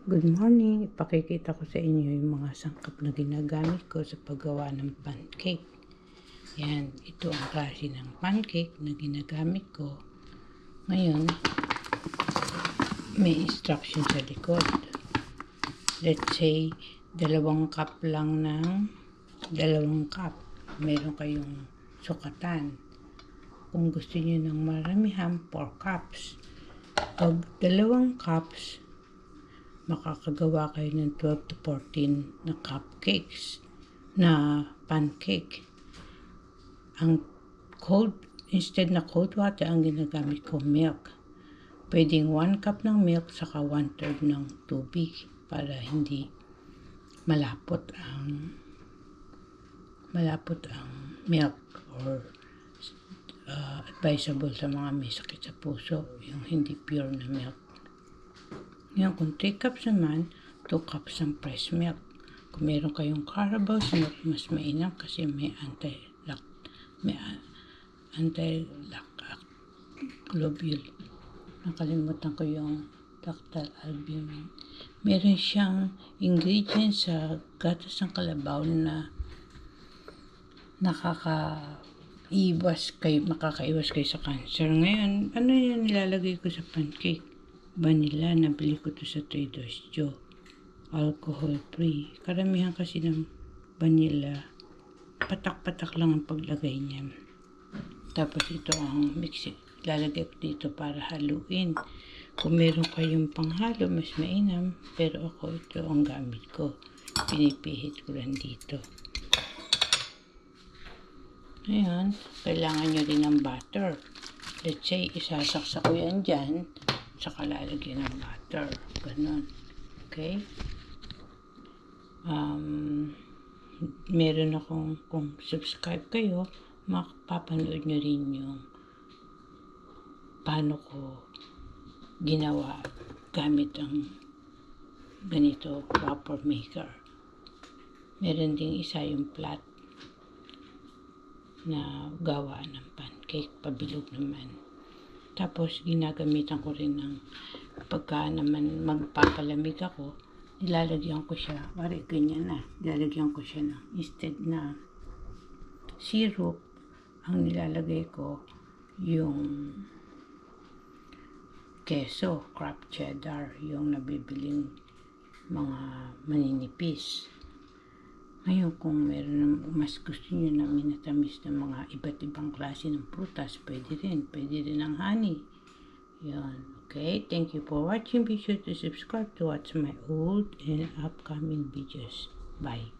Good morning! Ipakikita ko sa inyo yung mga sangkap na ginagamit ko sa paggawa ng pancake. Yan, ito ang klase ng pancake na ginagamit ko. Ngayon, may instruction sa likod. Let's say, 2 cup lang ng 2 cup. Meron kayong sukatan. Kung gusto niyo ng maramihan, 4 cups. Pag 2 cups, makakagawa kayo ng 12 to 14 na cupcakes na pancake. Ang instead na cold water, ang ginagamit ko milk. Pwedeng 1 cup ng milk saka 1/3 ng tubig para hindi malapot ang milk, or advisable sa mga may sakit sa puso, yung hindi pure na milk. Ngayon, kung 3 cups naman, 2 cups ng fresh milk. Kung meron kayong Carabao milk, mas mainam kasi may anti-lac globule. Nakalimutan ko yung lactal albumin. Meron siyang ingredients sa gatas ng kalabaw na makakaiwas kayo sa cancer. Ngayon, ano yung nilalagay ko sa pancake? Vanilla, nabili ko to sa Trader's Joe. Alcohol free. Karamihan kasi ng vanilla, patak-patak lang ang paglagay niya. Tapos ito ang mix. Lalagay ko dito para haluin. Kung meron kayong panghalo, mas mainam. Pero ako, ito ang gamit ko. Pinipihit ko lang dito. Ngayon, kailangan nyo rin ng butter. Let's say, isasaksak ko yan dyan. Saka lalagyan ng butter. Ganon. Okay? Meron akong, kung subscribe kayo, makapapanood nyo rin yung paano ko ginawa gamit ang ganito wrapper maker. Meron ding isa yung flat na gawa ng pancake, pabilog naman. Tapos, ginagamitan ko rin ng pagka naman magpapalamig ako, nilalagyan ko siya, ganyan na, nilalagyan ko siya ng, instead na syrup, ang nilalagay ko yung keso, Kraft cheddar, yung nabibiling mga maninipis. Ngayon, kung meron mas gusto niyo na minatamis ng mga iba't ibang klase ng prutas, pwede rin ng honey. Yan. Okay, thank you for watching. Be sure to subscribe to watch my old and upcoming videos. Bye.